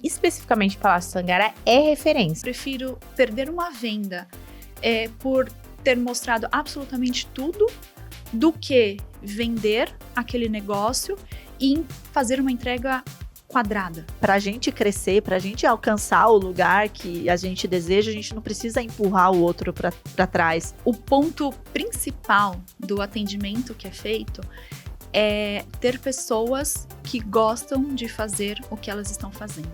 especificamente Palácio Tangará, é referência. Prefiro perder uma venda por ter mostrado absolutamente tudo do que vender aquele negócio e fazer uma entrega quadrada. Pra gente crescer, pra gente alcançar o lugar que a gente deseja, a gente não precisa empurrar o outro pra trás. O ponto principal do atendimento que é feito é ter pessoas que gostam de fazer o que elas estão fazendo.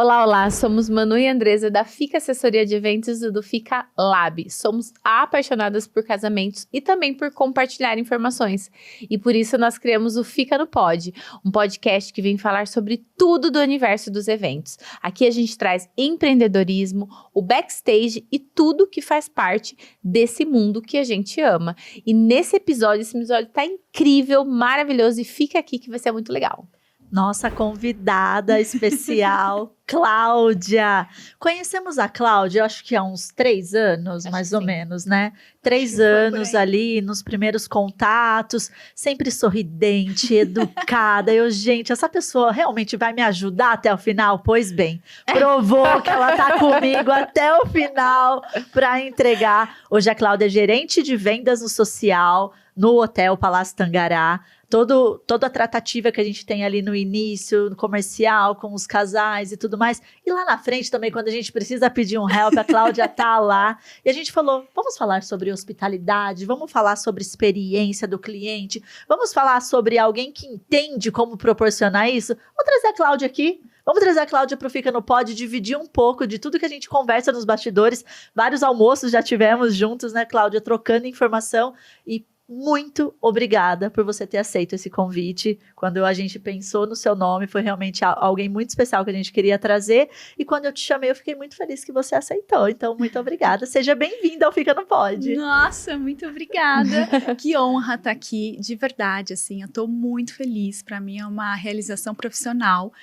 Olá, somos Manu e Andresa da Fica Assessoria de Eventos e do Fica Lab. Somos apaixonadas por casamentos e também por compartilhar informações. E por isso nós criamos o Fica no Pod, um podcast que vem falar sobre tudo do universo dos eventos. Aqui a gente traz empreendedorismo, o backstage e tudo que faz parte desse mundo que a gente ama. E esse episódio tá incrível, maravilhoso e fica aqui que vai ser muito legal. Nossa convidada especial, Cláudia. Conhecemos a Cláudia, eu acho que há uns 3 anos, mais ou menos, né? 3 anos ali, nos primeiros contatos, sempre sorridente, educada. Gente, essa pessoa realmente vai me ajudar até o final? Pois bem, provou que ela tá comigo até o final para entregar. Hoje a Cláudia é gerente de vendas no social, no Hotel Palácio Tangará. Toda a tratativa que a gente tem ali no início, no comercial, com os casais e tudo mais. E lá na frente também, quando a gente precisa pedir um help, a Cláudia tá lá. E a gente falou, vamos falar sobre hospitalidade, vamos falar sobre experiência do cliente, vamos falar sobre alguém que entende como proporcionar isso. Vamos trazer a Cláudia aqui. Vamos trazer a Cláudia para o Fica no Pod, dividir um pouco de tudo que a gente conversa nos bastidores. Vários almoços já tivemos juntos, né, Cláudia, trocando informação. E muito obrigada por você ter aceito esse convite. Quando a gente pensou no seu nome, foi realmente alguém muito especial que a gente queria trazer. E quando eu te chamei, eu fiquei muito feliz que você aceitou. Então, muito obrigada. Seja bem-vinda ao Fica no Pod. Nossa, muito obrigada. Que honra estar aqui, de verdade, assim. Eu tô muito feliz. Para mim é uma realização profissional.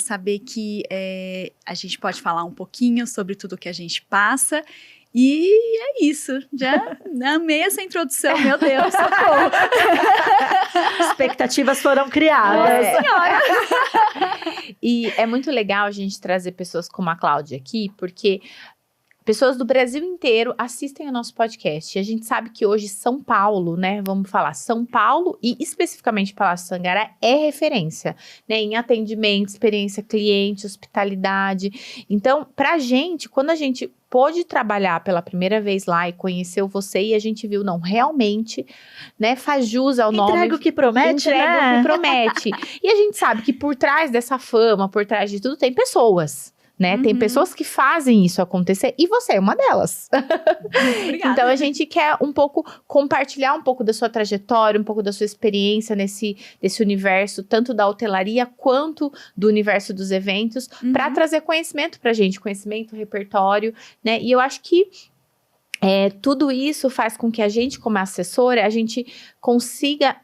Saber que a gente pode falar um pouquinho sobre tudo que a gente passa. E é isso, já amei essa introdução, meu Deus, socorro. Expectativas foram criadas. Nossa Senhora! E é muito legal a gente trazer pessoas como a Cláudia aqui, porque pessoas do Brasil inteiro assistem ao nosso podcast. A gente sabe que hoje São Paulo, né? Vamos falar, São Paulo e especificamente Palácio Tangará é referência, né? Em atendimento, experiência cliente, hospitalidade. Então, pra gente, quando a gente pôde trabalhar pela primeira vez lá e conheceu você e a gente viu, não, realmente, né? Faz jus ao nome. Entrega o que promete, Entrega o que promete. E a gente sabe que por trás dessa fama, por trás de tudo, tem pessoas. Né? Tem pessoas que fazem isso acontecer e você é uma delas. Obrigada. Então a gente quer um pouco compartilhar um pouco da sua trajetória, um pouco da sua experiência nesse universo, tanto da hotelaria quanto do universo dos eventos, para trazer conhecimento pra gente, conhecimento, repertório, né? E eu acho que tudo isso faz com que a gente, como assessora, a gente consiga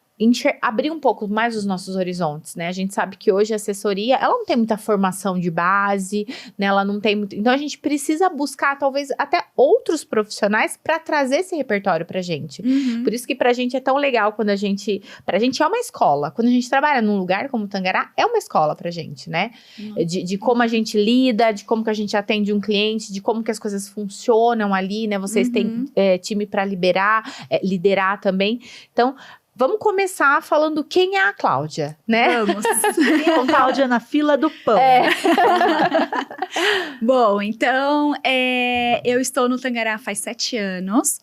abrir um pouco mais os nossos horizontes, né? A gente sabe que hoje a assessoria, ela não tem muita formação de base, né? Ela não tem muito... Então, a gente precisa buscar, talvez, até outros profissionais para trazer esse repertório pra gente. Por isso que pra gente é tão legal quando a gente... Pra gente é uma escola. Quando a gente trabalha num lugar como o Tangará, é uma escola pra gente, né? De como a gente lida, de como que a gente atende um cliente, de como que as coisas funcionam ali, né? Vocês têm time pra liderar também. Então... Vamos começar falando quem é a Cláudia, né? Vamos. Com Cláudia na fila do pão. Bom, então, eu estou no Tangará faz 7 anos.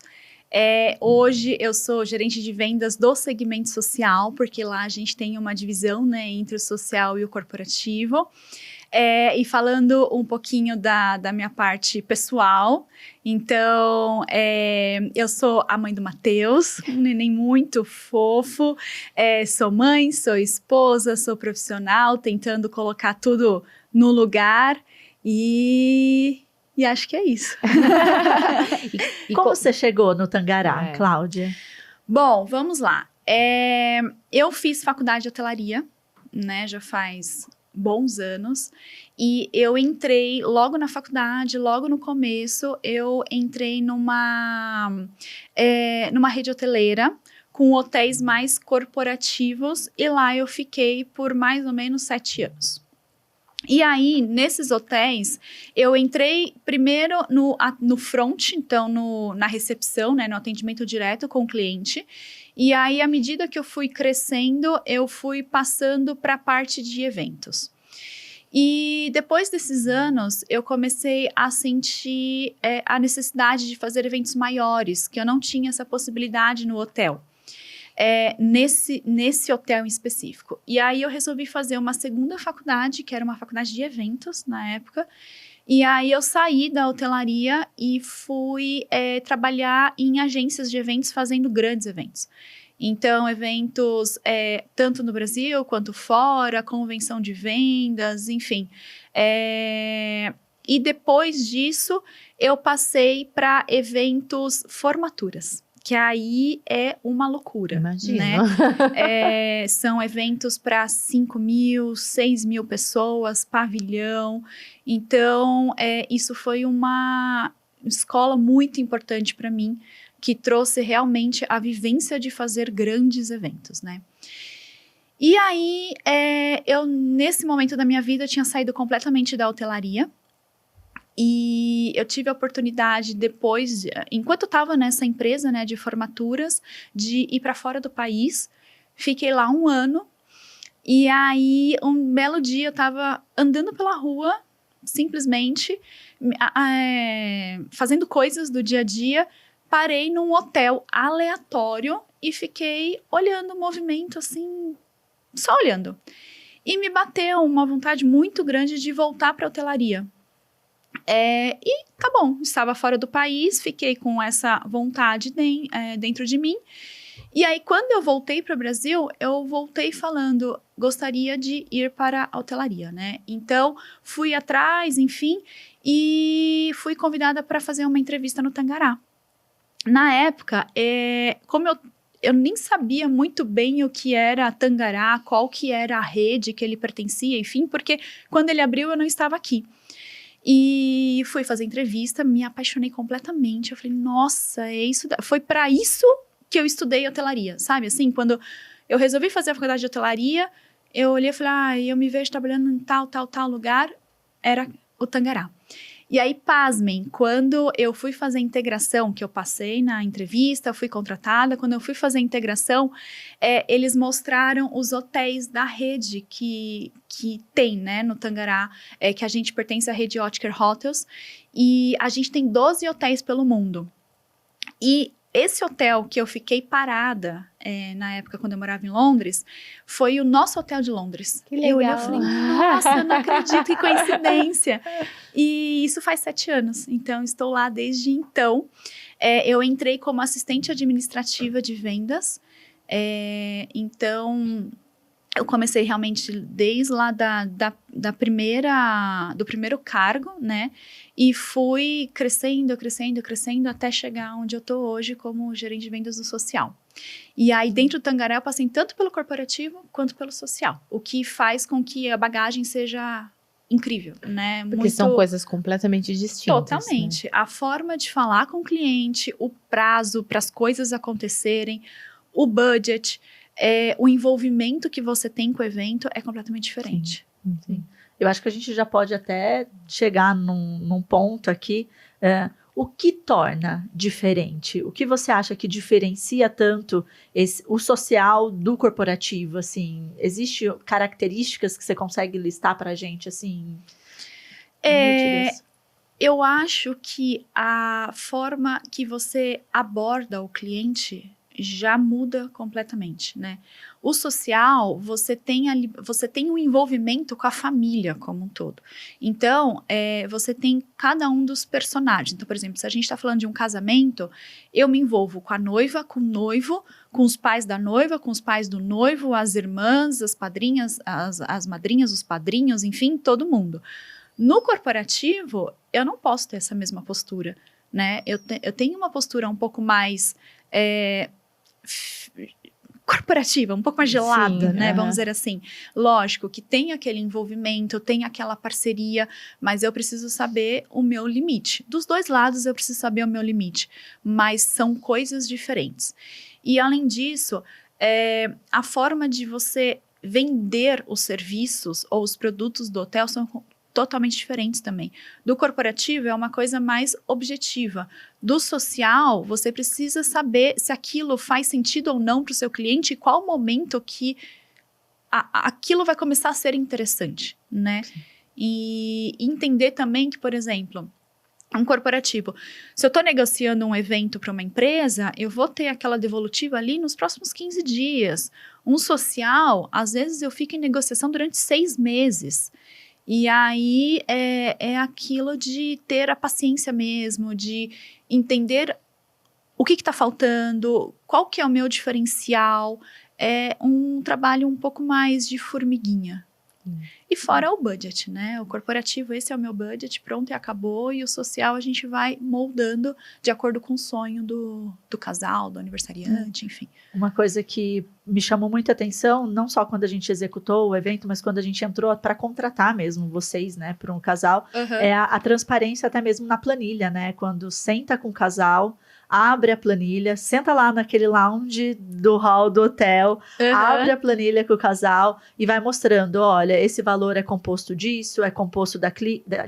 Hoje eu sou gerente de vendas do segmento social, porque lá a gente tem uma divisão, né, entre o social e o corporativo. E falando um pouquinho da minha parte pessoal, então, eu sou a mãe do Matheus, um neném muito fofo, sou mãe, sou esposa, sou profissional, tentando colocar tudo no lugar e acho que é isso. Como você chegou no Tangará, Cláudia? Bom, vamos lá. Eu fiz faculdade de hotelaria, né, já faz bons anos, e eu entrei logo na faculdade, logo no começo, eu entrei numa rede hoteleira com hotéis mais corporativos, e lá eu fiquei por mais ou menos 7 anos. E aí, nesses hotéis, eu entrei primeiro no front, então na recepção, né, no atendimento direto com o cliente. E aí, à medida que eu fui crescendo, eu fui passando para a parte de eventos. E depois desses anos, eu comecei a sentir a necessidade de fazer eventos maiores, que eu não tinha essa possibilidade no hotel. Nesse hotel em específico. E aí eu resolvi fazer uma segunda faculdade, que era uma faculdade de eventos na época. E aí eu saí da hotelaria e fui trabalhar em agências de eventos, fazendo grandes eventos. Então, eventos tanto no Brasil quanto fora, convenção de vendas, enfim. E depois disso, eu passei para eventos formaturas, que aí é uma loucura. Imagino. Né? São eventos para 5.000, 6.000 pessoas, pavilhão. Então, isso foi uma escola muito importante para mim, que trouxe realmente a vivência de fazer grandes eventos, né? E aí, eu, nesse momento da minha vida, tinha saído completamente da hotelaria. E eu tive a oportunidade depois, enquanto eu estava nessa empresa, né, de formaturas, de ir para fora do país. Fiquei lá 1 ano. E aí, um belo dia, eu estava andando pela rua, simplesmente, fazendo coisas do dia a dia. Parei num hotel aleatório e fiquei olhando o movimento, assim, só olhando. E me bateu uma vontade muito grande de voltar para a hotelaria. E tá bom, estava fora do país, fiquei com essa vontade dentro de mim. E aí, quando eu voltei para o Brasil, eu voltei falando, gostaria de ir para a hotelaria, né? Então, fui atrás, enfim, e fui convidada para fazer uma entrevista no Tangará. Na época, como eu nem sabia muito bem o que era Tangará, qual que era a rede que ele pertencia, enfim, porque quando ele abriu, eu não estava aqui. E fui fazer entrevista, me apaixonei completamente. Eu falei, nossa, foi para isso que eu estudei hotelaria, sabe? Assim, quando eu resolvi fazer a faculdade de hotelaria, eu olhei e falei, eu me vejo trabalhando em tal lugar, era o Tangará. E aí, pasmem, quando eu fui fazer a integração, que eu passei na entrevista, fui contratada, quando eu fui fazer a integração, eles mostraram os hotéis da rede que tem, né, no Tangará, que a gente pertence à rede Otker Hotels, e a gente tem 12 hotéis pelo mundo. E esse hotel que eu fiquei parada na época, quando eu morava em Londres, foi o nosso hotel de Londres. Que legal. Eu olhei e falei, nossa, eu não acredito, que coincidência. E isso faz 7 anos, então estou lá desde então. Eu entrei como assistente administrativa de vendas, então eu comecei realmente desde lá do primeiro cargo, né? E fui crescendo até chegar onde eu tô hoje como gerente de vendas do social. E aí, dentro do Tangará, eu passei tanto pelo corporativo quanto pelo social, o que faz com que a bagagem seja incrível, né? Porque são coisas completamente distintas. Totalmente. Né? A forma de falar com o cliente, o prazo para as coisas acontecerem, o budget, o envolvimento que você tem com o evento é completamente diferente. Sim. Eu acho que a gente já pode até chegar num ponto aqui. O que torna diferente? O que você acha que diferencia tanto o social do corporativo? Assim, existem características que você consegue listar para a gente? Assim, eu acho que a forma que você aborda o cliente já muda completamente, né? O social, você tem um envolvimento com a família como um todo. Então, você tem cada um dos personagens. Então, por exemplo, se a gente está falando de um casamento, eu me envolvo com a noiva, com o noivo, com os pais da noiva, com os pais do noivo, as irmãs, as padrinhas, as madrinhas, os padrinhos, enfim, todo mundo. No corporativo, eu não posso ter essa mesma postura, né? Eu tenho uma postura um pouco mais corporativa, um pouco mais gelada, Sim, né? Vamos dizer assim. Lógico que tem aquele envolvimento, tem aquela parceria, mas eu preciso saber o meu limite. Dos dois lados eu preciso saber o meu limite, mas são coisas diferentes. E, além disso, a forma de você vender os serviços ou os produtos do hotel são totalmente diferentes também. Do corporativo é uma coisa mais objetiva. Do social, você precisa saber se aquilo faz sentido ou não para o seu cliente e qual momento que aquilo vai começar a ser interessante, né? Sim. E entender também que, por exemplo, um corporativo, se eu estou negociando um evento para uma empresa, eu vou ter aquela devolutiva ali nos próximos 15 dias. Um social, às vezes eu fico em negociação durante 6 meses. E aí é aquilo de ter a paciência mesmo, de entender o que está faltando, qual que é o meu diferencial. É um trabalho um pouco mais de formiguinha. E fora o budget, né? O corporativo, esse é o meu budget, pronto e acabou. E o social a gente vai moldando de acordo com o sonho do casal, do aniversariante, enfim. Uma coisa que me chamou muita atenção, não só quando a gente executou o evento, mas quando a gente entrou para contratar mesmo vocês, né, para um casal, é a transparência até mesmo na planilha, né? Quando senta com o casal, abre a planilha, senta lá naquele lounge do hall do hotel, abre a planilha com o casal e vai mostrando, olha, esse valor é composto disso, é composto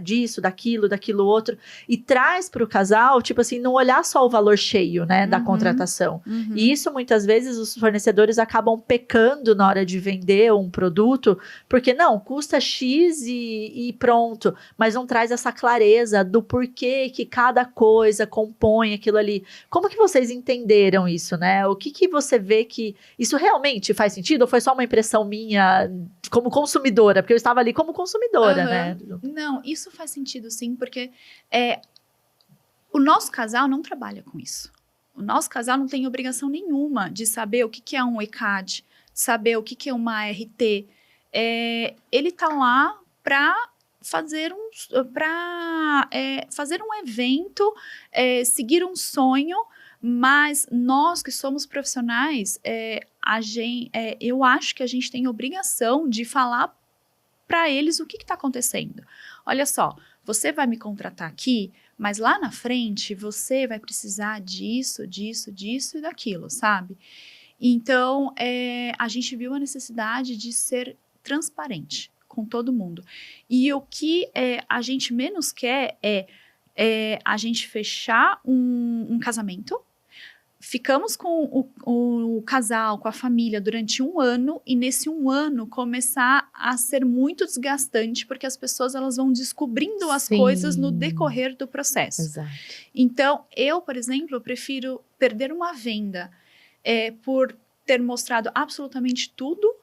disso, daquilo outro, e traz para o casal, tipo assim, não olhar só o valor cheio, né, da contratação. E isso, muitas vezes, os fornecedores acabam pecando na hora de vender um produto, porque não, custa X e pronto, mas não traz essa clareza do porquê que cada coisa compõe aquilo ali. Como que vocês entenderam isso, né? O que você vê que isso realmente faz sentido? Ou foi só uma impressão minha como consumidora? Porque eu estava ali como consumidora, né? Não, isso faz sentido sim, porque o nosso casal não trabalha com isso. O nosso casal não tem obrigação nenhuma de saber o que é um ECAD, saber o que é uma ART. Ele tá lá para fazer um evento, seguir um sonho, mas nós que somos profissionais, eu acho que a gente tem obrigação de falar para eles o que está acontecendo. Olha só, você vai me contratar aqui, mas lá na frente você vai precisar disso e daquilo, sabe? Então, a gente viu a necessidade de ser transparente com todo mundo. E o que a gente menos quer é a gente fechar um casamento, ficamos com o casal, com a família durante 1 ano, e nesse 1 ano começar a ser muito desgastante, porque as pessoas elas vão descobrindo as coisas no decorrer do processo. Exato. Então, eu, por exemplo, prefiro perder uma venda por ter mostrado absolutamente tudo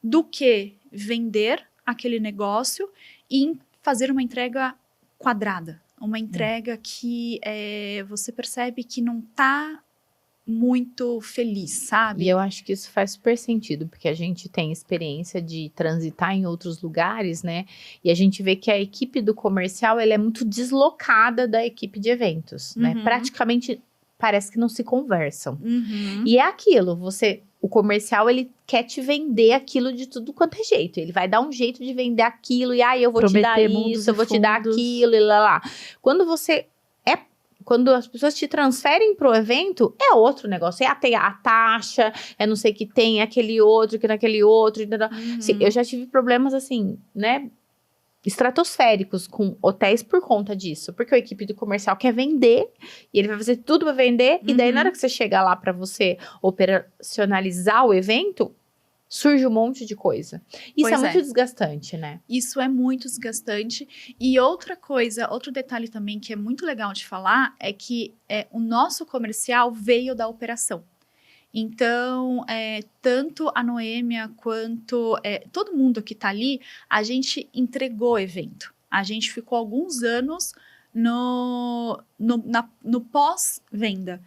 do que vender aquele negócio e fazer uma entrega quadrada. Uma entrega que você percebe que não está muito feliz, sabe? E eu acho que isso faz super sentido, porque a gente tem experiência de transitar em outros lugares, né? E a gente vê que a equipe do comercial, ela é muito deslocada da equipe de eventos, né? Praticamente parece que não se conversam. E é aquilo, o comercial, ele quer te vender aquilo de tudo quanto é jeito. Ele vai dar um jeito de vender aquilo, e eu vou te dar isso, eu vou te dar aquilo, e lá. Quando as pessoas te transferem pro evento, é outro negócio. Tem a taxa, não sei o que tem, aquele outro, que naquele outro. Assim, eu já tive problemas assim, né? Estratosféricos com hotéis por conta disso. Porque a equipe do comercial quer vender, e ele vai fazer tudo para vender, e daí na hora que você chega lá para você operacionalizar o evento, surge um monte de coisa. Isso é muito desgastante, né? Isso é muito desgastante. E outra coisa, outro detalhe também que é muito legal de falar, é que o nosso comercial veio da operação. Então, tanto a Noêmia quanto todo mundo que está ali, a gente entregou o evento. A gente ficou alguns anos no pós-venda.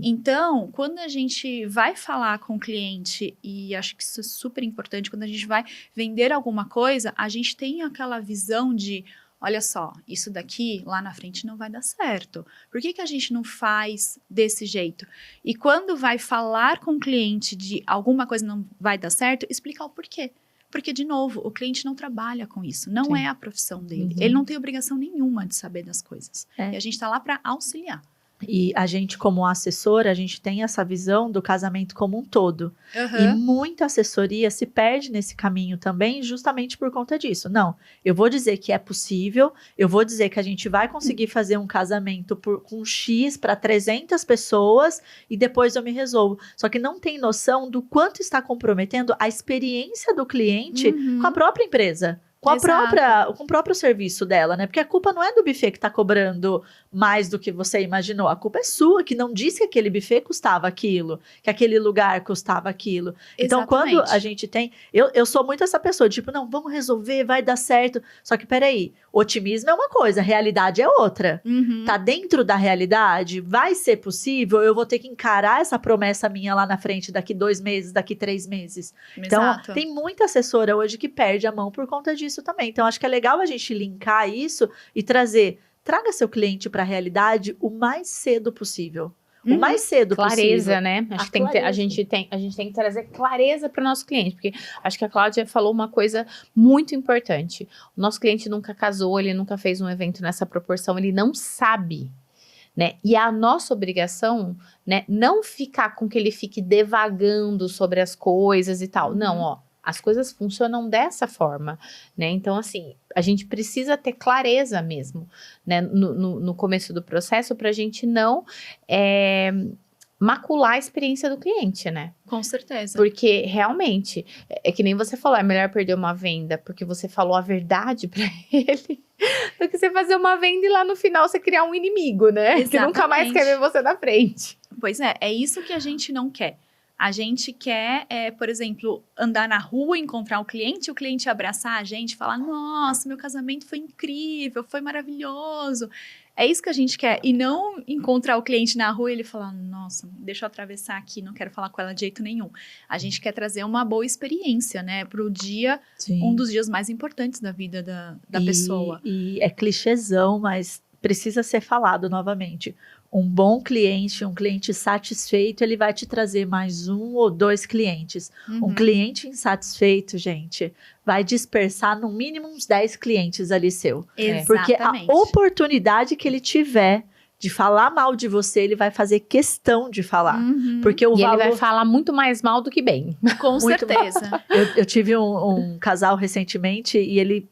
Então, quando a gente vai falar com o cliente, e acho que isso é super importante, quando a gente vai vender alguma coisa, a gente tem aquela visão de, olha só, isso daqui lá na frente não vai dar certo. Por que a gente não faz desse jeito? E quando vai falar com o cliente de alguma coisa não vai dar certo, explicar o porquê. Porque, de novo, o cliente não trabalha com isso. Não é a profissão dele. Ele não tem obrigação nenhuma de saber das coisas. E a gente está lá para auxiliar. E a gente, como assessora, a gente tem essa visão do casamento como um todo. E muita assessoria se perde nesse caminho também, justamente por conta disso. Não, eu vou dizer que é possível, eu vou dizer que a gente vai conseguir fazer um casamento com X para 300 pessoas e depois eu me resolvo. Só que não tem noção do quanto está comprometendo a experiência do cliente com a própria empresa. Com o próprio serviço dela, né? Porque a culpa não é do buffet que tá cobrando mais do que você imaginou. A culpa é sua, que não disse que aquele buffet custava aquilo, que aquele lugar custava aquilo. Então, quando a gente tem... Eu sou muito essa pessoa, tipo, não, vamos resolver, vai dar certo. Só que, peraí, otimismo é uma coisa, realidade é outra. Tá dentro da realidade? Vai ser possível? Eu vou ter que encarar essa promessa minha lá na frente daqui 2 meses, daqui 3 meses. Então, tem muita assessora hoje que perde a mão por conta disso também. Então, acho que é legal a gente linkar isso e traga seu cliente para a realidade o mais cedo possível. O mais cedo possível. Clareza, né? Acho que a gente tem que trazer clareza para o nosso cliente, porque acho que a Cláudia falou uma coisa muito importante. O nosso cliente nunca casou, ele nunca fez um evento nessa proporção, ele não sabe, né? E a nossa obrigação, né, não ficar com que ele fique devagando sobre as coisas e tal. Não, ó. As coisas funcionam dessa forma, né? Então, assim, a gente precisa ter clareza mesmo, né? No começo do processo, para a gente não macular a experiência do cliente, né? Com certeza. Porque, realmente, é que nem você falou, é melhor perder uma venda porque você falou a verdade para ele, do que você fazer uma venda e lá no final você criar um inimigo, né? Exatamente. Que nunca mais quer ver você na frente. Pois é isso que a gente não quer. A gente quer, por exemplo, andar na rua, encontrar o cliente abraçar a gente, falar, nossa, meu casamento foi incrível, foi maravilhoso. É isso que a gente quer. E não encontrar o cliente na rua e ele falar, nossa, deixa eu atravessar aqui, não quero falar com ela de jeito nenhum. A gente quer trazer uma boa experiência, né, para o dia, um dos dias mais importantes da vida da pessoa. E é clichêzão, mas precisa ser falado novamente. Um bom cliente, um cliente satisfeito, ele vai te trazer mais 1 ou 2 clientes. Um cliente insatisfeito, gente, vai dispersar no mínimo uns 10 clientes ali seu. Exatamente. Porque a oportunidade que ele tiver de falar mal de você, ele vai fazer questão de falar. Porque ele vai falar muito mais mal do que bem. Com certeza. Eu tive um casal recentemente e eles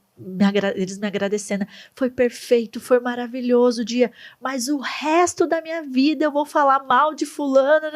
me agradecendo, foi perfeito, foi maravilhoso o dia, mas o resto da minha vida eu vou falar mal de fulano,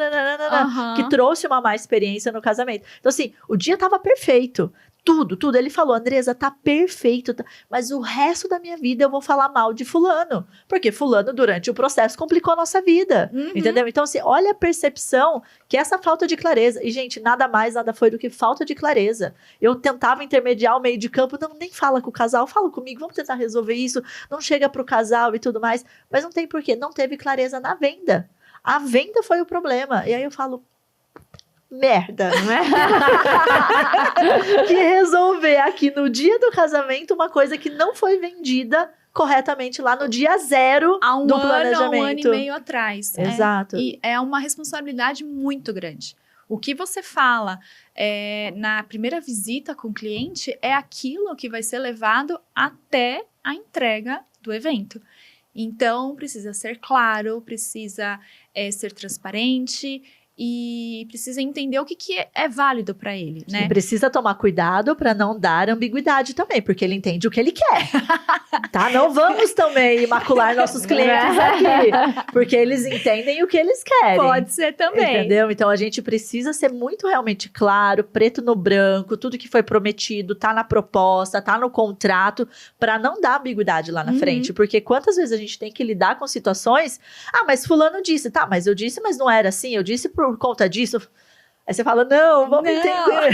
que trouxe uma má experiência no casamento. Então assim, o dia tava perfeito, tudo, ele falou, Andresa, tá perfeito, mas o resto da minha vida eu vou falar mal de fulano, porque fulano durante o processo complicou a nossa vida, entendeu? Então assim, olha a percepção que essa falta de clareza, e gente, nada mais, nada foi do que falta de clareza. Eu tentava intermediar o meio de campo, não, nem fala com o casal, fala comigo, vamos tentar resolver isso, não chega pro casal e tudo mais, mas não tem porquê, não teve clareza na venda. A venda foi o problema, e aí eu falo, merda, não é? Que resolver aqui no dia do casamento uma coisa que não foi vendida corretamente lá no dia 0 do planejamento. Há um ano e meio atrás. Exato. E é uma responsabilidade muito grande. O que você fala na primeira visita com o cliente é aquilo que vai ser levado até a entrega do evento. Então, precisa ser claro, precisa ser transparente e precisa entender o que é válido para ele, né? E precisa tomar cuidado para não dar ambiguidade também, porque ele entende o que ele quer, tá? Não vamos também macular nossos clientes aqui, porque eles entendem o que eles querem. Pode ser também. Entendeu? Então, a gente precisa ser muito realmente claro, preto no branco, tudo que foi prometido tá na proposta, tá no contrato, para não dar ambiguidade lá na frente, porque quantas vezes a gente tem que lidar com situações, mas fulano disse, tá, mas eu disse, mas não era assim, eu disse por conta disso. Aí você fala, não, vamos entender.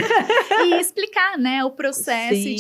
E explicar, né, o processo, Sim. e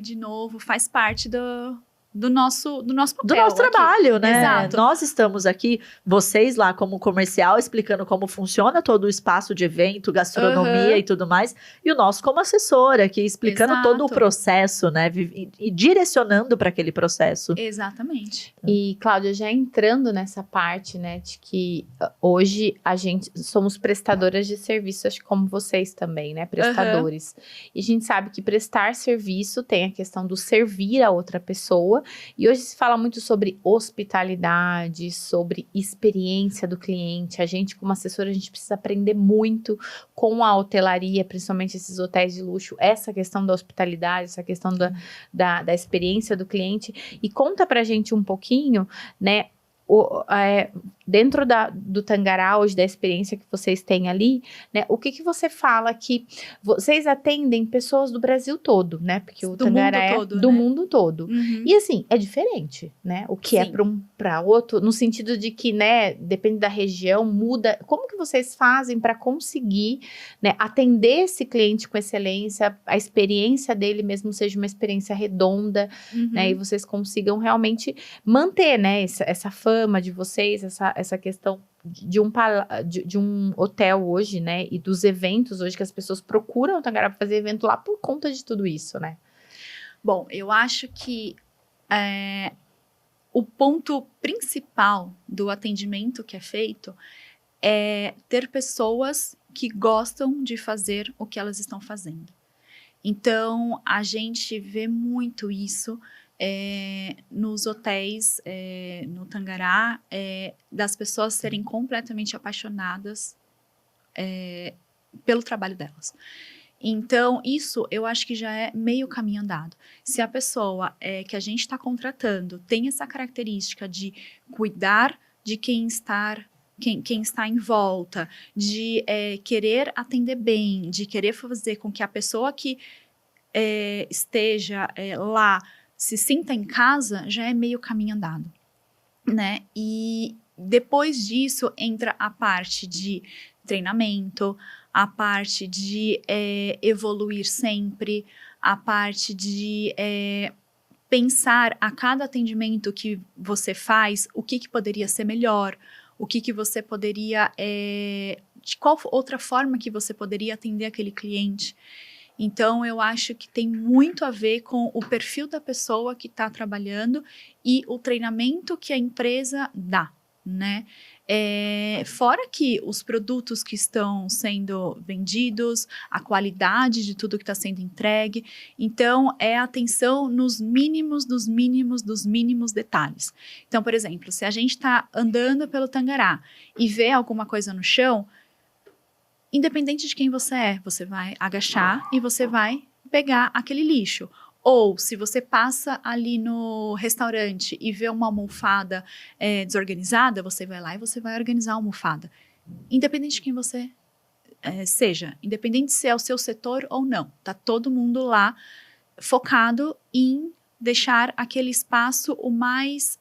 de novo, faz parte do nosso papel. Do nosso trabalho, né? Exato. Nós estamos aqui, vocês lá como comercial, explicando como funciona todo o espaço de evento, gastronomia e tudo mais, e o nosso como assessora, aqui explicando todo o processo, né? E direcionando para aquele processo. Exatamente. E, Cláudia, já entrando nessa parte, né, de que hoje a gente somos prestadoras de serviço, acho que como vocês também, né, prestadores. E a gente sabe que prestar serviço tem a questão do servir a outra pessoa E hoje se fala muito sobre hospitalidade, sobre experiência do cliente. A gente, como assessora, a gente precisa aprender muito com a hotelaria, principalmente esses hotéis de luxo, essa questão da hospitalidade, essa questão da experiência do cliente. E conta pra gente um pouquinho, né, dentro do Tangará, hoje, da experiência que vocês têm ali, né, o que você fala que vocês atendem pessoas do Brasil todo, né, porque o Tangará é do mundo todo. E assim, é diferente, né, o que é para outro, no sentido de que, né, depende da região, muda. Como que vocês fazem para conseguir, né, atender esse cliente com excelência, a experiência dele mesmo seja uma experiência redonda, né, e vocês consigam realmente manter, né, essa fama de vocês, essa questão de um hotel hoje, né, e dos eventos hoje, que as pessoas procuram o Tangará para fazer evento lá por conta de tudo isso, né? Bom, eu acho que o ponto principal do atendimento que é feito é ter pessoas que gostam de fazer o que elas estão fazendo. Então, a gente vê muito isso nos hotéis, no Tangará, das pessoas serem completamente apaixonadas pelo trabalho delas. Então, isso eu acho que já é meio caminho andado. Se a pessoa que a gente está contratando tem essa característica de cuidar de quem está em volta, de querer atender bem, de querer fazer com que a pessoa que esteja lá se sinta em casa, já é meio caminho andado, né? E depois disso entra a parte de treinamento, a parte de evoluir sempre, a parte de pensar a cada atendimento que você faz, o que poderia ser melhor, o que você poderia, de qual outra forma que você poderia atender aquele cliente. Então, eu acho que tem muito a ver com o perfil da pessoa que está trabalhando e o treinamento que a empresa dá, né? Fora que os produtos que estão sendo vendidos, a qualidade de tudo que está sendo entregue. Então, é atenção nos mínimos dos mínimos dos mínimos detalhes. Então, por exemplo, se a gente está andando pelo Tangará e vê alguma coisa no chão, independente de quem você vai agachar e você vai pegar aquele lixo. Ou, se você passa ali no restaurante e vê uma almofada desorganizada, você vai lá e você vai organizar a almofada. Independente de quem você seja, independente se é o seu setor ou não. Tá todo mundo lá focado em deixar aquele espaço o mais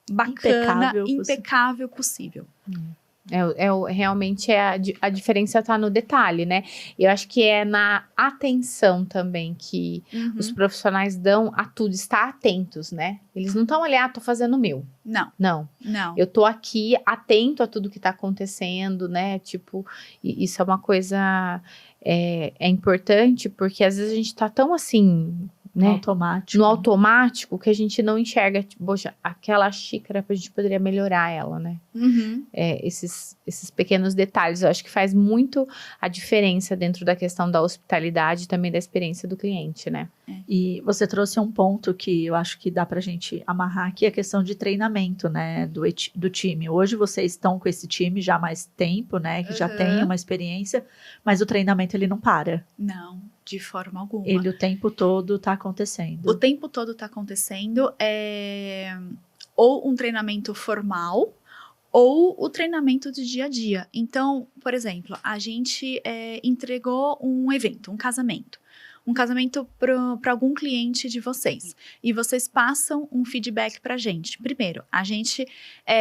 bacana, impecável possível. Realmente a diferença está no detalhe, né? Eu acho que é na atenção também que os profissionais dão a tudo, estar atentos, né? Eles não estão ali, tô fazendo o meu. Não. Eu tô aqui atento a tudo que tá acontecendo, né? Tipo, isso é uma coisa importante, porque às vezes a gente tá tão assim, né? No automático que a gente não enxerga, tipo, poxa, aquela xícara a gente poderia melhorar ela, né? Esses pequenos detalhes, eu acho que faz muito a diferença dentro da questão da hospitalidade e também da experiência do cliente, né? E você trouxe um ponto que eu acho que dá pra gente amarrar aqui, a questão de treinamento, né, do time. Hoje vocês estão com esse time já há mais tempo, né, que já tem uma experiência, mas o treinamento ele não para. Não, de forma alguma. Ele o tempo todo tá acontecendo. O tempo todo tá acontecendo, ou um treinamento formal, ou o treinamento do dia a dia. Então, por exemplo, a gente entregou um evento, um casamento para algum cliente de vocês. E vocês passam um feedback para a gente. Primeiro, a gente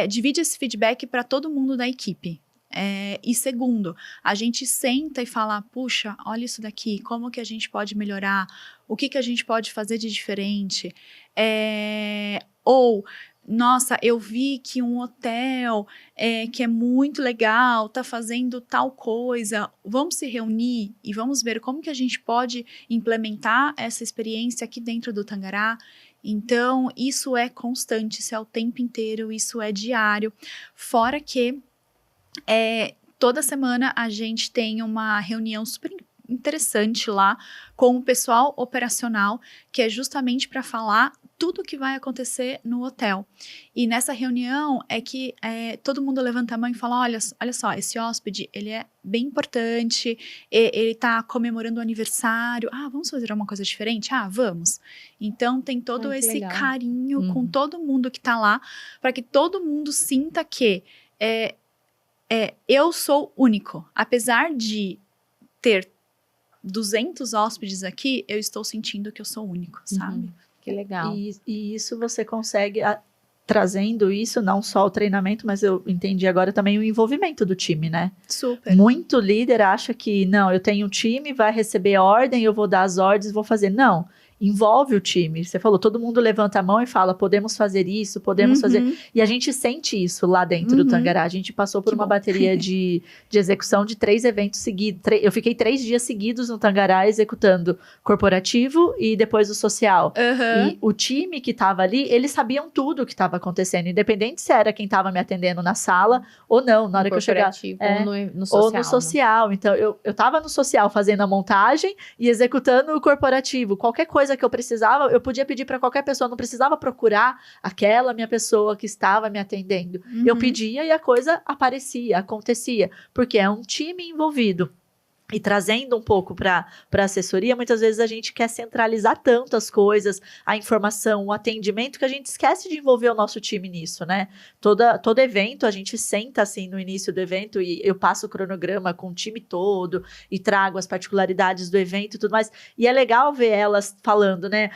divide esse feedback para todo mundo da equipe. E segundo, a gente senta e fala, puxa, olha isso daqui, como que a gente pode melhorar? O que a gente pode fazer de diferente? Ou, nossa, eu vi que um hotel que é muito legal, tá fazendo tal coisa, vamos se reunir e vamos ver como que a gente pode implementar essa experiência aqui dentro do Tangará. Então, isso é constante, isso é o tempo inteiro, isso é diário. Fora que toda semana a gente tem uma reunião super interessante lá com o pessoal operacional, que é justamente para falar tudo que vai acontecer no hotel. E nessa reunião é que todo mundo levanta a mão e fala, olha só, esse hóspede, ele é bem importante, ele está comemorando o aniversário, vamos fazer alguma coisa diferente? Vamos. Então tem todo esse legal. carinho com todo mundo que está lá, para que todo mundo sinta que eu sou único. Apesar de ter 200 hóspedes aqui, eu estou sentindo que eu sou único, sabe? Que legal. E isso você consegue, trazendo isso, não só o treinamento, mas eu entendi agora também o envolvimento do time, né? Super. Muito líder acha que, não, eu tenho um time, vai receber ordem, eu vou dar as ordens, vou fazer. Não, envolve o time. Você falou, todo mundo levanta a mão e fala, podemos fazer isso, podemos fazer. E a gente sente isso lá dentro do Tangará. A gente passou por uma bateria de execução de 3 eventos seguidos. Eu fiquei 3 dias seguidos no Tangará executando corporativo e depois o social. E o time que estava ali, eles sabiam tudo o que estava acontecendo, independente se era quem estava me atendendo na sala ou não, na hora que eu chegava. Ou no social. Ou no social. Então, eu estava no social fazendo a montagem e executando o corporativo. Qualquer coisa que eu precisava, eu podia pedir para qualquer pessoa, não precisava procurar aquela minha pessoa que estava me atendendo. Eu pedia e a coisa aparecia, acontecia, porque é um time envolvido. E trazendo um pouco para a assessoria, muitas vezes a gente quer centralizar tanto as coisas, a informação, o atendimento, que a gente esquece de envolver o nosso time nisso, né? Todo evento, a gente senta assim no início do evento e eu passo o cronograma com o time todo e trago as particularidades do evento e tudo mais. E é legal ver elas falando, né?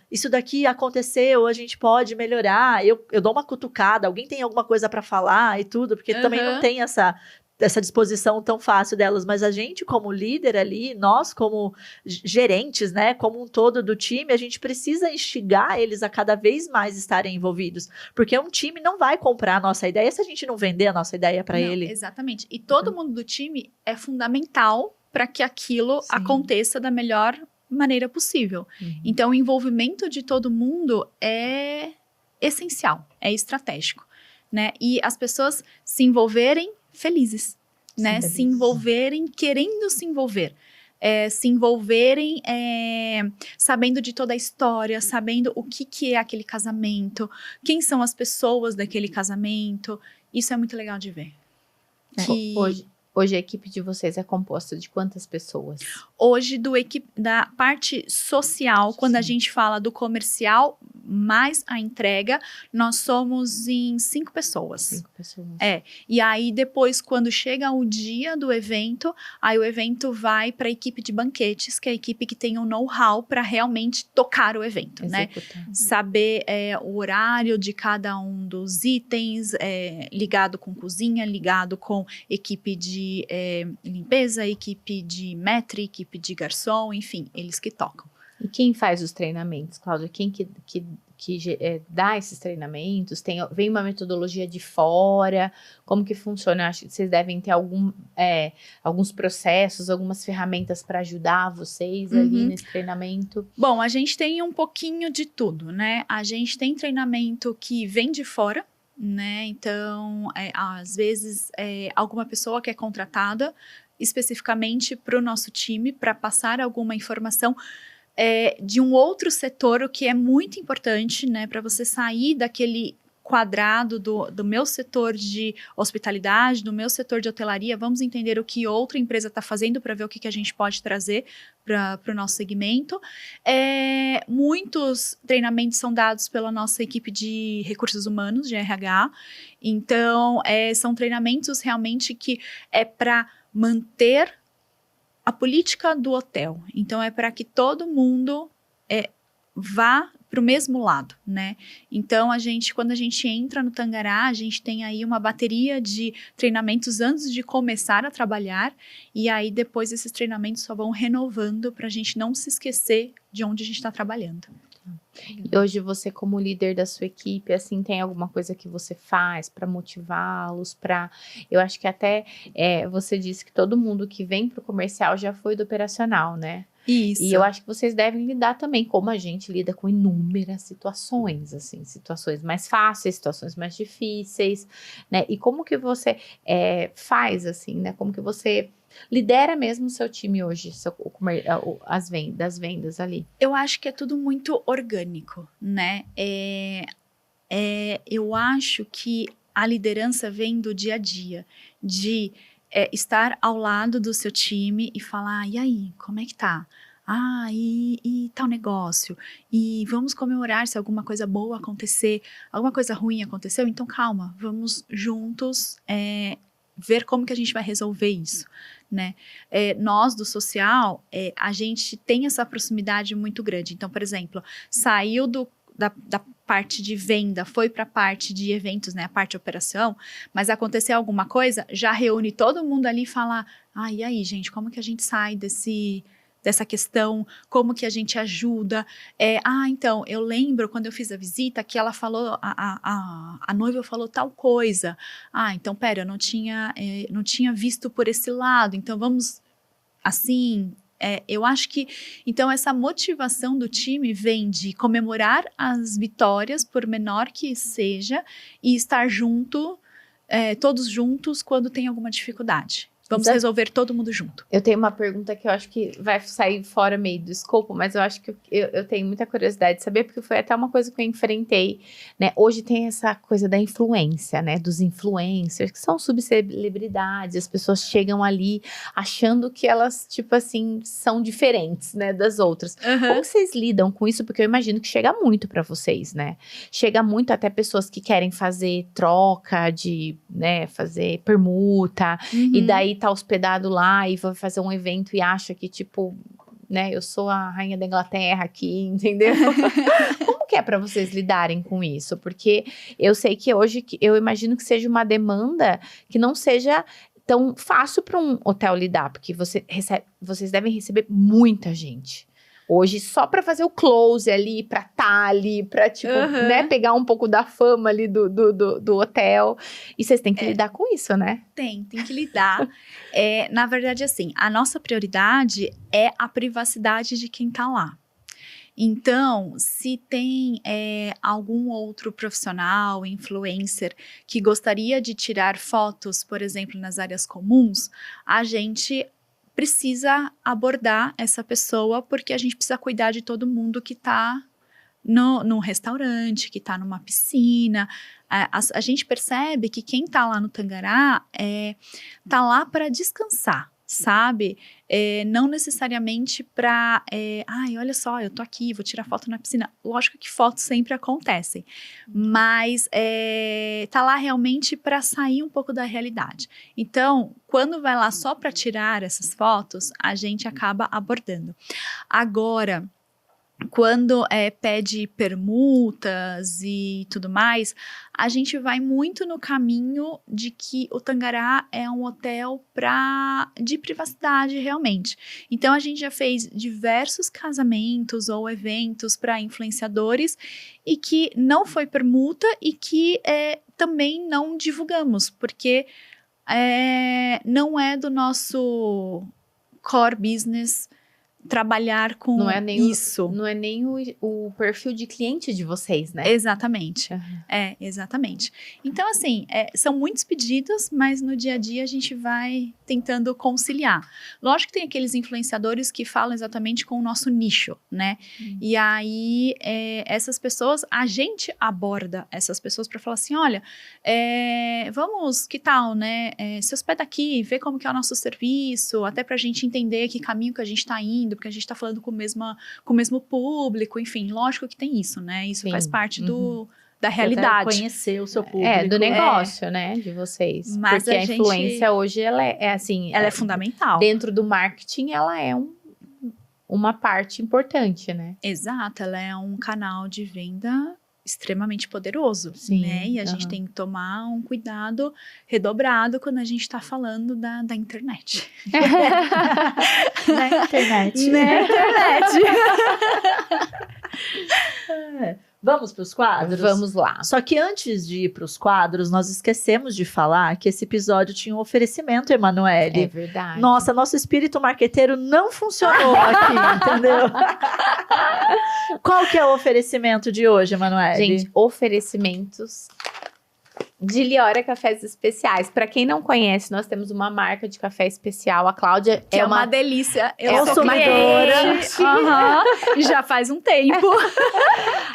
Isso daqui aconteceu, a gente pode melhorar. Eu dou uma cutucada, alguém tem alguma coisa para falar e tudo, porque também não tem essa disposição tão fácil delas, mas a gente como líder ali, nós como gerentes, né, como um todo do time, a gente precisa instigar eles a cada vez mais estarem envolvidos, porque um time não vai comprar a nossa ideia se a gente não vender a nossa ideia para ele. Exatamente, e todo mundo do time é fundamental para que aquilo aconteça da melhor maneira possível. Então o envolvimento de todo mundo é essencial, é estratégico, né, e as pessoas se envolverem felizes, né? Se envolverem, querendo se envolver. Se envolverem sabendo de toda a história, sabendo o que é aquele casamento, quem são as pessoas daquele casamento. Isso é muito legal de ver. Hoje a equipe de vocês é composta de quantas pessoas? Hoje, da parte social, quando a gente fala do comercial, mais a entrega, nós somos em 5 pessoas. 5 pessoas. E aí depois, quando chega o dia do evento, aí o evento vai para a equipe de banquetes, que é a equipe que tem o know-how para realmente tocar o evento, né? Saber o horário de cada um dos itens, ligado com cozinha, ligado com equipe de limpeza, equipe de maître, equipe de garçom, enfim, eles que tocam. E quem faz os treinamentos, Cláudia? Quem que dá esses treinamentos? Vem uma metodologia de fora? Como que funciona? Eu acho que vocês devem ter alguns processos, algumas ferramentas para ajudar vocês ali nesse treinamento. Bom, a gente tem um pouquinho de tudo, né? A gente tem treinamento que vem de fora, né? Então, às vezes, alguma pessoa que é contratada especificamente para o nosso time para passar alguma informação de um outro setor, o que é muito importante, né, para você sair daquele quadrado do meu setor de hospitalidade, do meu setor de hotelaria. Vamos entender o que outra empresa está fazendo para ver o que a gente pode trazer para o nosso segmento. Muitos treinamentos são dados pela nossa equipe de recursos humanos, de RH. Então, são treinamentos realmente que é para manter a política do hotel. Então, é para que todo mundo vá para o mesmo lado, né? Então, quando a gente entra no Tangará, a gente tem aí uma bateria de treinamentos antes de começar a trabalhar, e aí depois esses treinamentos só vão renovando para a gente não se esquecer de onde a gente está trabalhando. E hoje você, como líder da sua equipe, assim, tem alguma coisa que você faz para motivá-los, eu acho que até você disse que todo mundo que vem para o comercial já foi do operacional, né? Isso. E eu acho que vocês devem lidar também, como a gente lida com inúmeras situações, assim, situações mais fáceis, situações mais difíceis, né? E como que você faz, assim, né? Como que você lidera mesmo o seu time hoje, as vendas ali? Eu acho que é tudo muito orgânico, né? Eu acho que a liderança vem do dia a dia, de estar ao lado do seu time e falar, e aí, como é que tá? Ah, e tal negócio? E vamos comemorar se alguma coisa boa acontecer, alguma coisa ruim aconteceu? Então calma, vamos juntos ver como que a gente vai resolver isso, né? Nós do social, a gente tem essa proximidade muito grande. Então, por exemplo, saiu da parte de venda, foi para a parte de eventos, né, a parte de operação, mas aconteceu alguma coisa, já reúne todo mundo ali e fala, e aí, gente, como que a gente sai dessa questão, como que a gente ajuda? Então, eu lembro quando eu fiz a visita que ela falou, a noiva falou tal coisa. Então, pera, eu não tinha visto por esse lado, então vamos, assim... eu acho que, então, essa motivação do time vem de comemorar as vitórias, por menor que seja, e estar junto, todos juntos, quando tem alguma dificuldade. Vamos resolver todo mundo junto. Eu tenho uma pergunta que eu acho que vai sair fora meio do escopo, mas eu acho que eu tenho muita curiosidade de saber, porque foi até uma coisa que eu enfrentei, né? Hoje tem essa coisa da influência, né? Dos influencers, que são subcelebridades, as pessoas chegam ali achando que elas, tipo assim, são diferentes, né? Das outras. Uhum. Como vocês lidam com isso? Porque eu imagino que chega muito pra vocês, né? Chega muito até pessoas que querem fazer troca de, né? Fazer permuta, e daí tá hospedado lá e vai fazer um evento e acha que, tipo, né, eu sou a rainha da Inglaterra aqui, entendeu? Como que é para vocês lidarem com isso? Porque eu sei que hoje, eu imagino que seja uma demanda que não seja tão fácil para um hotel lidar, porque vocês devem receber muita gente. Hoje, só para fazer o close ali, pra estar ali, pra, tipo, né, pegar um pouco da fama ali do hotel. E vocês têm que lidar com isso, né? Tem que lidar. Na verdade, assim, a nossa prioridade é a privacidade de quem tá lá. Então, se tem algum outro profissional, influencer, que gostaria de tirar fotos, por exemplo, nas áreas comuns, a gente precisa abordar essa pessoa, porque a gente precisa cuidar de todo mundo que está num restaurante, que está numa piscina. A gente percebe que quem está lá no Tangará está lá para descansar, sabe? Não necessariamente para, olha só, eu tô aqui, vou tirar foto na piscina. Lógico que fotos sempre acontecem, mas tá lá realmente para sair um pouco da realidade. Então, quando vai lá só para tirar essas fotos, a gente acaba abordando. Agora, quando pede permutas e tudo mais, a gente vai muito no caminho de que o Tangará é um hotel de privacidade, realmente. Então, a gente já fez diversos casamentos ou eventos para influenciadores e que não foi permuta e que também não divulgamos, porque não é do nosso core business trabalhar com isso. Não é nem o perfil de cliente de vocês, né? Exatamente. Exatamente. Então, assim, são muitos pedidos, mas no dia a dia a gente vai tentando conciliar. Lógico que tem aqueles influenciadores que falam exatamente com o nosso nicho, né? E aí, essas pessoas, a gente aborda essas pessoas para falar assim, olha, vamos, que tal, né? Se hospeda aqui, vê como que é o nosso serviço, até pra gente entender que caminho que a gente tá indo, porque a gente tá falando com o mesmo público, enfim, lógico que tem isso, né? Isso faz parte da realidade. Conhecer o seu público. Do negócio, né, de vocês. Mas porque a influência hoje, ela é assim... Ela é fundamental. Dentro do marketing, ela é uma parte importante, né? Exato, ela é um canal de venda extremamente poderoso, Sim, né? E a gente tem que tomar um cuidado redobrado quando a gente tá falando da internet. Na internet. Na internet. Vamos para os quadros? Vamos lá. Só que antes de ir para os quadros, nós esquecemos de falar que esse episódio tinha um oferecimento, Emanuele. É verdade. Nossa, nosso espírito marqueteiro não funcionou aqui, entendeu? Qual que é o oferecimento de hoje, Emanuele? Gente, oferecimentos de Liora Cafés Especiais. Para quem não conhece, nós temos uma marca de café especial. A Cláudia que é uma delícia. Eu sou consumidora. cliente. Já faz um tempo.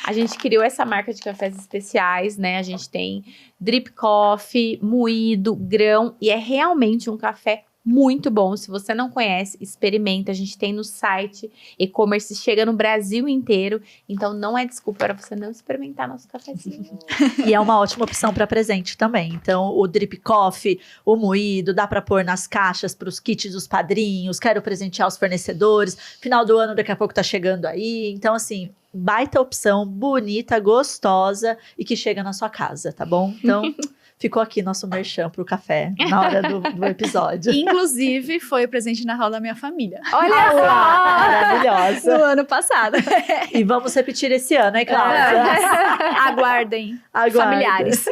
A gente criou essa marca de cafés especiais, né? A gente tem drip coffee, moído, grão. E é realmente um café muito bom. Se você não conhece, experimenta. A gente tem no site, e-commerce, chega no Brasil inteiro. Então, não é desculpa para você não experimentar nosso cafezinho. E é uma ótima opção para presente também. Então, o drip coffee, o moído, dá para pôr nas caixas para os kits dos padrinhos. Quero presentear os fornecedores. Final do ano, daqui a pouco tá chegando aí. Então, assim, baita opção, bonita, gostosa e que chega na sua casa, tá bom? Então... Ficou aqui nosso merchan pro café na hora do episódio. Inclusive, foi o presente de Natal da minha família. Olha só! Maravilhosa. No ano passado. E vamos repetir esse ano, hein, Cláudia? Aguardem, Aguarda. familiares.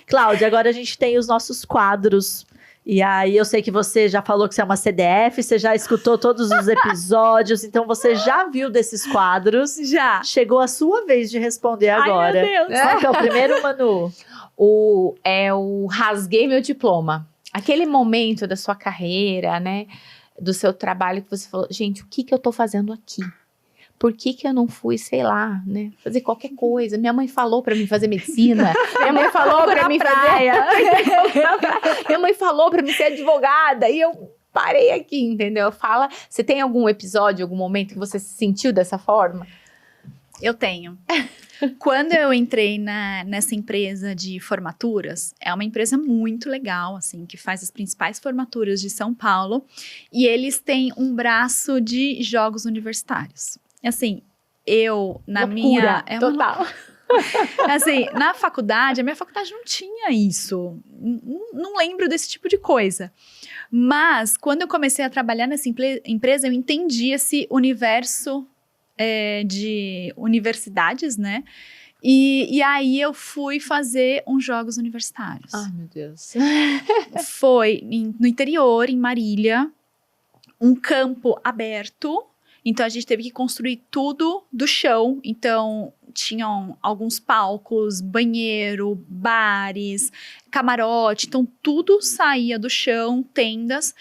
Cláudia, agora a gente tem os nossos quadros. E aí, eu sei que você já falou que você é uma CDF, você já escutou todos os episódios, então você já viu desses quadros. Já. Chegou a sua vez de responder agora. Ai, meu Deus. Qual que é o primeiro, Manu? O rasguei meu diploma. Aquele momento da sua carreira, né? Do seu trabalho que você falou, gente, o que eu tô fazendo aqui? Por que eu não fui, sei lá, né? Fazer qualquer coisa. Minha mãe falou pra mim fazer medicina. Minha mãe falou pra mim fazer... Minha mãe falou pra mim ser advogada. E eu parei aqui, entendeu? Fala, você tem algum episódio, algum momento que você se sentiu dessa forma? Eu tenho. Quando eu entrei nessa empresa de formaturas, é uma empresa muito legal, assim, que faz as principais formaturas de São Paulo. E eles têm um braço de jogos universitários. Assim, na minha... É uma total. Assim, na faculdade, a minha faculdade não tinha isso. Não lembro desse tipo de coisa. Mas, quando eu comecei a trabalhar nessa empresa, eu entendi esse universo de universidades, né? E aí eu fui fazer uns jogos universitários. Ai, meu Deus. Foi no interior, em Marília, um campo aberto. Então, a gente teve que construir tudo do chão. Então, tinham alguns palcos, banheiro, bares, camarote. Então, tudo saía do chão, tendas.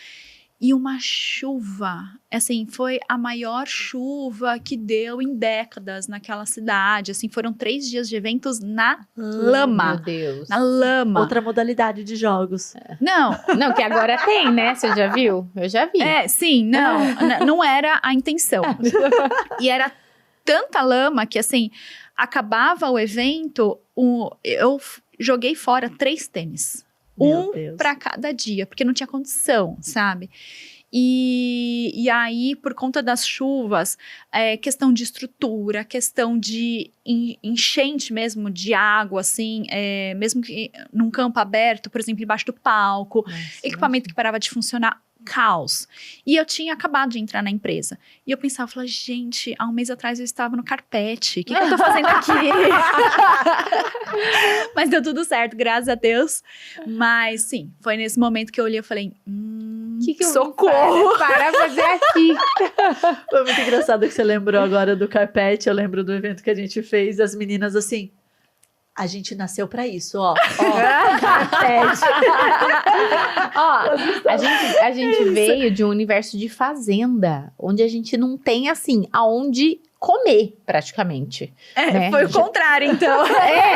E uma chuva, assim, foi a maior chuva que deu em décadas naquela cidade. Assim, foram 3 dias de eventos na lama. Meu Deus. Na lama. Outra modalidade de jogos. Não, que agora tem, né? Você já viu? Eu já vi. Sim, não era a intenção. E era tanta lama que, assim, acabava o evento, eu joguei fora 3 tênis. Meu Deus. Para cada dia, porque não tinha condição, sabe? E aí, por conta das chuvas, questão de estrutura, questão de enchente mesmo de água, assim, mesmo que num campo aberto, por exemplo, embaixo do palco, equipamento que parava de funcionar, caos. E eu tinha acabado de entrar na empresa. E eu pensava, falei, gente, há um mês atrás eu estava no carpete. O que eu tô fazendo aqui? Mas deu tudo certo, graças a Deus. Mas, sim, foi nesse momento que eu olhei e falei, que eu socorro! Para fazer aqui. Foi muito engraçado que você lembrou agora do carpete. Eu lembro do evento que a gente fez, as meninas assim... A gente nasceu pra isso, ó. Carpete. A gente veio de um universo de fazenda, onde a gente não tem, assim, aonde comer, praticamente. Né? Foi o contrário, então.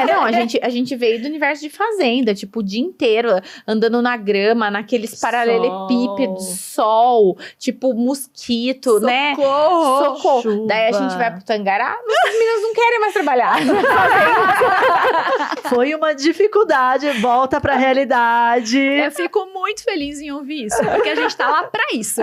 Não, a gente veio do universo de fazenda, tipo, o dia inteiro andando na grama, naqueles paralelepípedos, sol, tipo, mosquito, né? Socorro! Chuva. Daí a gente vai pro Tangará, as meninas não querem mais trabalhar. Foi uma dificuldade, volta pra realidade. Eu fico muito feliz em ouvir isso, porque a gente tá lá pra isso.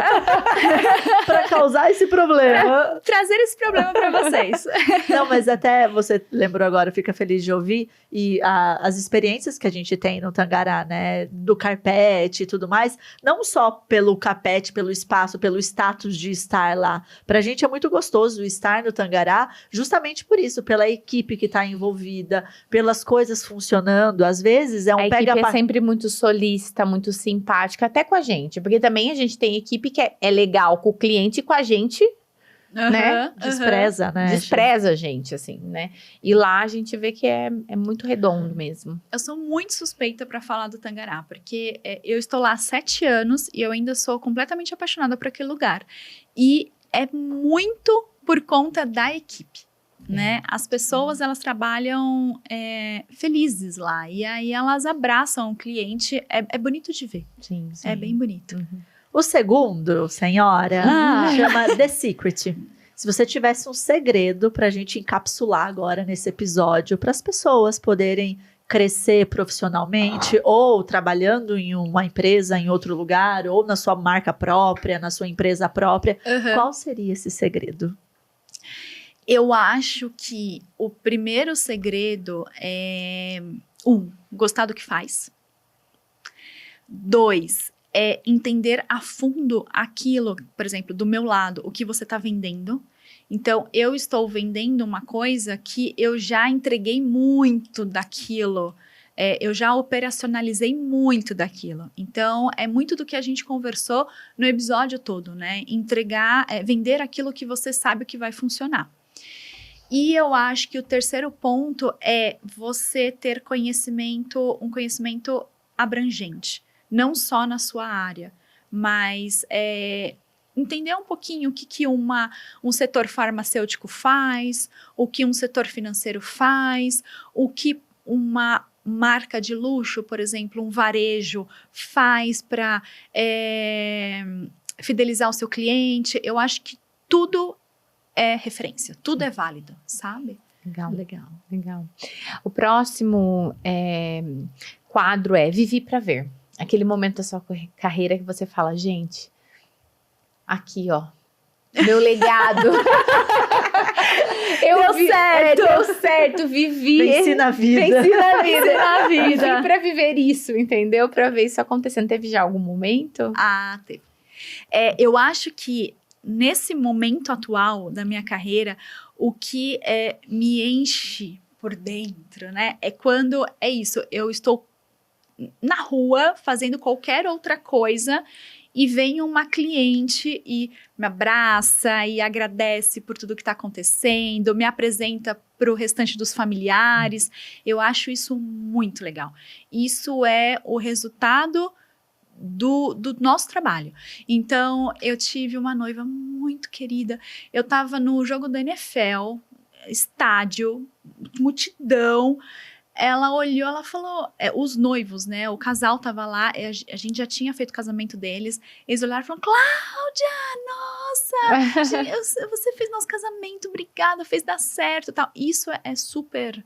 Pra causar esse problema. Trazer esse problema programa para vocês. Não, mas até você lembrou agora, fica feliz de ouvir, e as experiências que a gente tem no Tangará, né, do carpete e tudo mais, não só pelo carpete, pelo espaço, pelo status de estar lá. Pra gente é muito gostoso estar no Tangará, justamente por isso, pela equipe que tá envolvida, pelas coisas funcionando. Às vezes é um A equipe pega é sempre muito solícita, muito simpática, até com a gente. Porque também a gente tem equipe que é legal com o cliente e com a gente, né? despreza, né? Despreza a gente, assim, né? E lá a gente vê que é muito redondo mesmo. Eu sou muito suspeita para falar do Tangará, porque eu estou lá há 7 anos e eu ainda sou completamente apaixonada por aquele lugar. E é muito por conta da equipe, né? As pessoas, elas trabalham felizes lá. E aí elas abraçam o cliente. É bonito de ver. Sim, É bem bonito. Uhum. O segundo, senhora, chama The Secret. Se você tivesse um segredo para a gente encapsular agora nesse episódio, para as pessoas poderem crescer profissionalmente, ou trabalhando em uma empresa em outro lugar, ou na sua marca própria, na sua empresa própria, qual seria esse segredo? Eu acho que o primeiro segredo é... 1, gostar do que faz. 2, entender a fundo aquilo, por exemplo, do meu lado, o que você está vendendo. Então, eu estou vendendo uma coisa que eu já entreguei muito daquilo, eu já operacionalizei muito daquilo. Então, é muito do que a gente conversou no episódio todo, né? Entregar, vender aquilo que você sabe que vai funcionar. E eu acho que o terceiro ponto é você ter um conhecimento abrangente. Não só na sua área, mas entender um pouquinho o que um setor farmacêutico faz, o que um setor financeiro faz, o que uma marca de luxo, por exemplo, um varejo faz para fidelizar o seu cliente. Eu acho que tudo é referência, tudo é válido, sabe? Legal. O próximo quadro é Vivi pra Ver. Aquele momento da sua carreira que você fala, gente, aqui, ó, meu legado. Deu certo, vivi. Venci na vida. Vivi pra viver isso, entendeu? Pra ver isso acontecendo. Teve já algum momento? Ah, teve. Eu acho que nesse momento atual da minha carreira, o que me enche por dentro, né? É quando eu estou na rua fazendo qualquer outra coisa e vem uma cliente e me abraça e agradece por tudo que está acontecendo, me apresenta para o restante dos familiares. Eu acho isso muito legal. Isso é o resultado do nosso trabalho. Então, eu tive uma noiva muito querida. Eu estava no jogo da NFL, estádio, multidão. Ela olhou, ela falou, os noivos, né? O casal tava lá, a gente já tinha feito o casamento deles. Eles olharam e falaram, Cláudia, nossa, você fez nosso casamento, obrigada, fez dar certo, tal. Isso é super,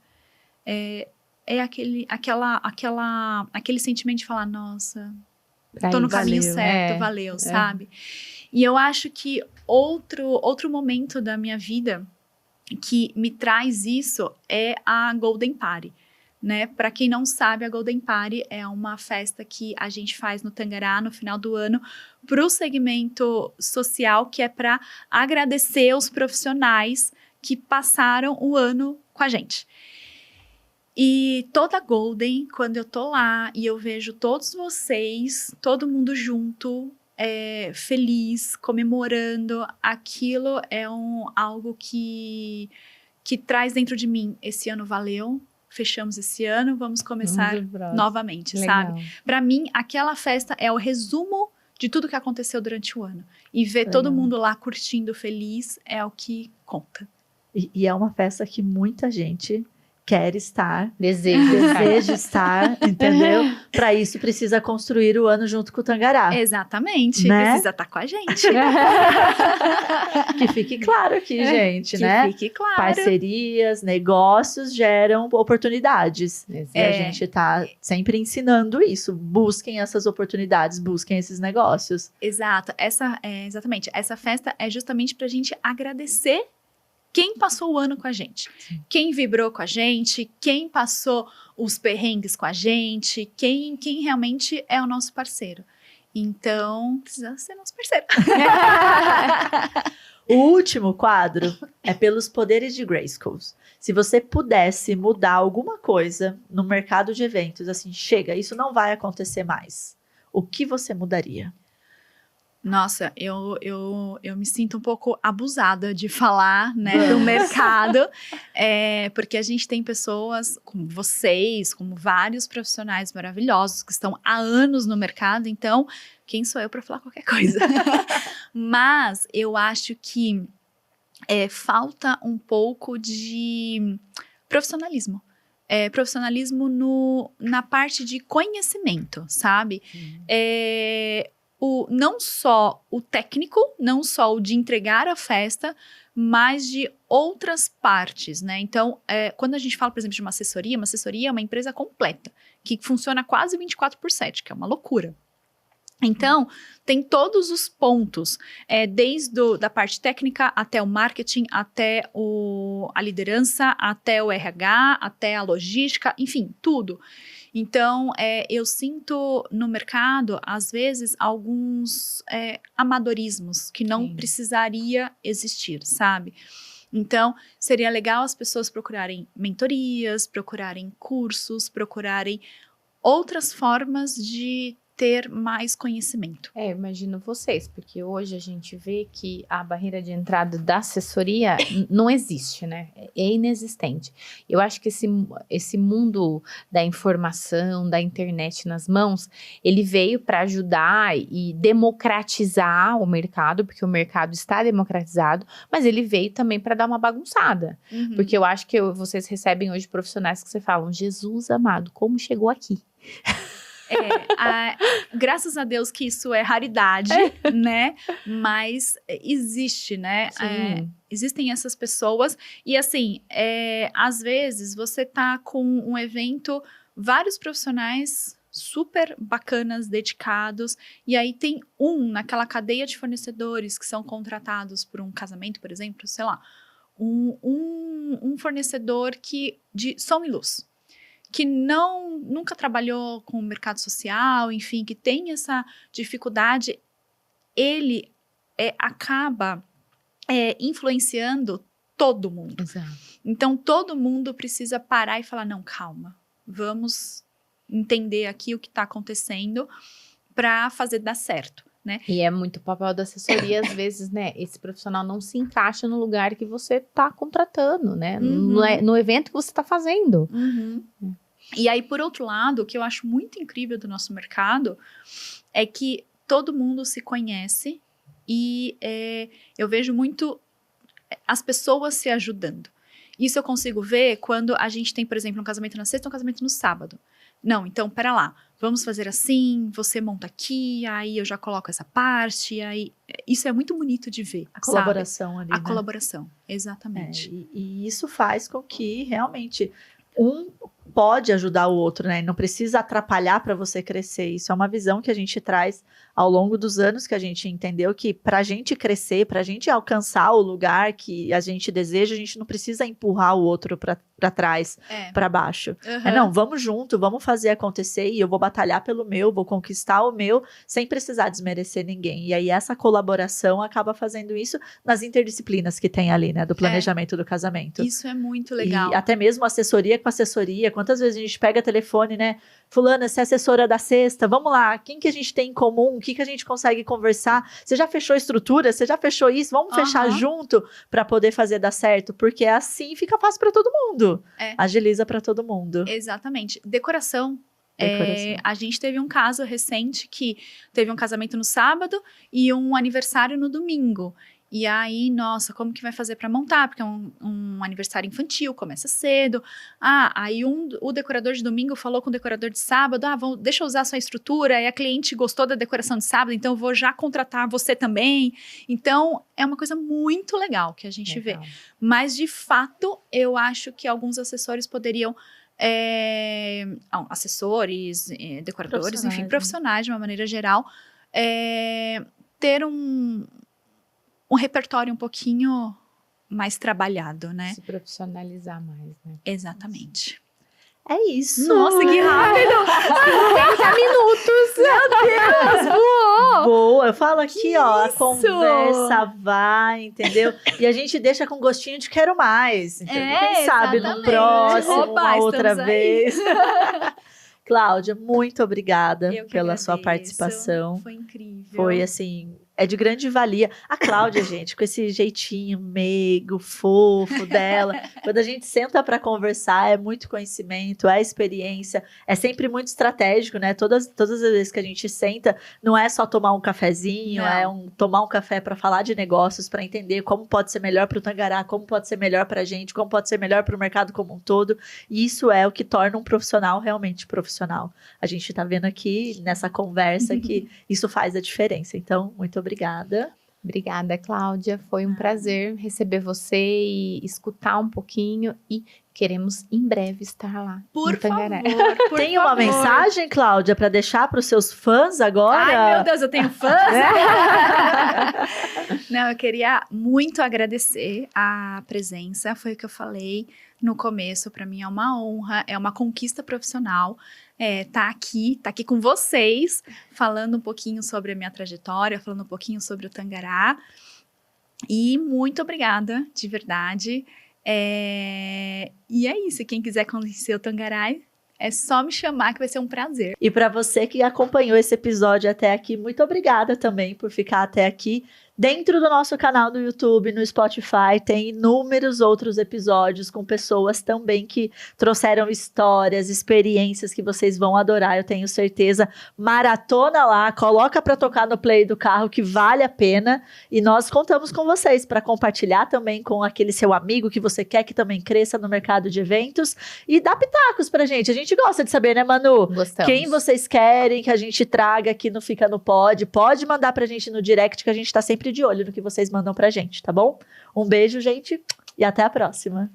aquele sentimento de falar, nossa, tô no caminho certo, valeu, sabe? E eu acho que outro momento da minha vida que me traz isso é a Golden Party. Né? Para quem não sabe, a Golden Party é uma festa que a gente faz no Tangará no final do ano para o segmento social, que é para agradecer os profissionais que passaram o ano com a gente. E toda Golden, quando eu tô lá e eu vejo todos vocês, todo mundo junto, feliz, comemorando, aquilo é algo que traz dentro de mim, esse ano valeu. Fechamos esse ano, vamos começar novamente, sabe? Para mim, aquela festa é o resumo de tudo que aconteceu durante o ano. E ver todo mundo lá curtindo, feliz, é o que conta. E é uma festa que muita gente quer estar, deseja estar, entendeu? Para isso precisa construir o ano junto com o Tangará. Exatamente, né? Precisa estar com a gente. Que fique claro aqui, gente, né? Que fique claro. Parcerias, negócios geram oportunidades. E a gente tá sempre ensinando isso. Busquem essas oportunidades, busquem esses negócios. Exato, exatamente. Essa festa é justamente pra gente agradecer quem passou o ano com a gente, quem vibrou com a gente, quem passou os perrengues com a gente, quem realmente é o nosso parceiro. Então, precisa ser nosso parceiro. O último quadro é pelos poderes de Grayskull. Se você pudesse mudar alguma coisa no mercado de eventos, assim, chega, isso não vai acontecer mais. O que você mudaria? Nossa, eu me sinto um pouco abusada de falar, né, do mercado, porque a gente tem pessoas como vocês, como vários profissionais maravilhosos que estão há anos no mercado, então, quem sou eu para falar qualquer coisa? Mas eu acho que falta um pouco de profissionalismo. Profissionalismo na parte de conhecimento, sabe? Não só o técnico, não só o de entregar a festa, mas de outras partes, né? Então, quando a gente fala, por exemplo, de uma assessoria é uma empresa completa, que funciona quase 24/7, que é uma loucura. Então, tem todos os pontos, desde da parte técnica até o marketing, até a liderança, até o RH, até a logística, enfim, tudo. Então, eu sinto no mercado, às vezes, alguns amadorismos que não precisaria existir, sabe? Então, seria legal as pessoas procurarem mentorias, procurarem cursos, procurarem outras formas de ter mais conhecimento. Imagino vocês, porque hoje a gente vê que a barreira de entrada da assessoria não existe, né? É inexistente. Eu acho que esse mundo da informação, da internet nas mãos, ele veio para ajudar e democratizar o mercado, porque o mercado está democratizado, mas ele veio também para dar uma bagunçada. Uhum. Porque eu acho que vocês recebem hoje profissionais que você falam, Jesus amado, como chegou aqui? Graças a Deus que isso é raridade, né? Mas existe, né? Existem essas pessoas. E assim, às vezes você tá com um evento, vários profissionais super bacanas, dedicados, e aí tem naquela cadeia de fornecedores que são contratados por um casamento, por exemplo, sei lá, um fornecedor de som e luz, que nunca trabalhou com o mercado social, enfim, que tem essa dificuldade, ele acaba influenciando todo mundo. Exato. Então, todo mundo precisa parar e falar, não, calma, vamos entender aqui o que está acontecendo para fazer dar certo, né? E é muito papel da assessoria, às vezes, né? Esse profissional não se encaixa no lugar que você está contratando, né? Uhum. No evento que você está fazendo. Uhum. E aí, por outro lado, o que eu acho muito incrível do nosso mercado é que todo mundo se conhece e eu vejo muito as pessoas se ajudando. Isso eu consigo ver quando a gente tem, por exemplo, um casamento na sexta e um casamento no sábado. Não, então, pera lá, vamos fazer assim, você monta aqui, aí eu já coloco essa parte, aí... Isso é muito bonito de ver, A colaboração ali, A né? colaboração, exatamente. E isso faz com que, realmente, um pode ajudar o outro, né? Não precisa atrapalhar para você crescer. Isso é uma visão que a gente traz ao longo dos anos, que a gente entendeu que para a gente crescer, para a gente alcançar o lugar que a gente deseja, a gente não precisa empurrar o outro para trás, para baixo. Uhum. Não, vamos junto, vamos fazer acontecer e eu vou batalhar pelo meu, vou conquistar o meu, sem precisar desmerecer ninguém. E aí essa colaboração acaba fazendo isso nas interdisciplinas que tem ali, né? Do planejamento do casamento. Isso é muito legal. E até mesmo assessoria com assessoria. Quantas vezes a gente pega telefone, né? Fulana, você é assessora da sexta, vamos lá, quem que a gente tem em comum? O que a gente consegue conversar? Você já fechou estrutura? Você já fechou isso? Vamos fechar junto para poder fazer dar certo? Porque assim fica fácil para todo mundo. Agiliza para todo mundo. Exatamente. Decoração. A gente teve um caso recente que teve um casamento no sábado e um aniversário no domingo. E aí, nossa, como que vai fazer para montar? Porque é um aniversário infantil, começa cedo. Aí o decorador de domingo falou com o decorador de sábado, deixa eu usar a sua estrutura, e a cliente gostou da decoração de sábado, então eu vou já contratar você também. Então, é uma coisa muito legal que a gente vê. Mas, de fato, eu acho que alguns assessores poderiam... assessores, decoradores, enfim, profissionais de uma maneira geral, ter um repertório um pouquinho mais trabalhado, né? Se profissionalizar mais, né? Exatamente. É isso. Nossa, que rápido! 50 minutos! Meu Deus, voou! Boa, eu falo aqui, ó, a isso! conversa vai, entendeu? E a gente deixa com gostinho de quero mais, entendeu? Quem sabe no exatamente. próximo, Opa, uma outra estamos aí. vez. Cláudia, muito obrigada Eu que pela sua agradeço. participação. Foi incrível. Foi assim, é de grande valia. A Cláudia, gente, com esse jeitinho meigo, fofo dela, quando a gente senta para conversar, é muito conhecimento, é experiência, é sempre muito estratégico, né? Todas as vezes que a gente senta, não é só tomar um cafezinho, Não. tomar um café para falar de negócios, para entender como pode ser melhor para o Tangará, como pode ser melhor para a gente, como pode ser melhor para o mercado como um todo. E isso é o que torna um profissional realmente profissional. A gente está vendo aqui nessa conversa que isso faz a diferença. Então, muito obrigada. Obrigada, Cláudia. Foi um prazer receber você e escutar um pouquinho. E queremos em breve estar lá. Por no Tangará. favor, por Tem uma favor. mensagem, Cláudia, para deixar para os seus fãs agora? Ai, meu Deus, eu tenho fãs! Não, eu queria muito agradecer a presença, foi o que eu falei no começo, para mim é uma honra, é uma conquista profissional tá aqui com vocês, falando um pouquinho sobre a minha trajetória, falando um pouquinho sobre o Tangará, e muito obrigada, de verdade, e é isso, quem quiser conhecer o Tangará, é só me chamar que vai ser um prazer. E para você que acompanhou esse episódio até aqui, muito obrigada também por ficar até aqui. Dentro do nosso canal do YouTube, no Spotify, tem inúmeros outros episódios com pessoas também que trouxeram histórias, experiências que vocês vão adorar, eu tenho certeza. Maratona lá, coloca para tocar no play do carro que vale a pena. E nós contamos com vocês para compartilhar também com aquele seu amigo que você quer que também cresça no mercado de eventos. E dá pitacos pra gente. A gente gosta de saber, né, Manu? Gostamos. Quem vocês querem que a gente traga aqui no Fica no Pod, pode mandar pra gente no direct que a gente tá sempre de olho no que vocês mandam pra gente, tá bom? Um beijo, gente, e até a próxima.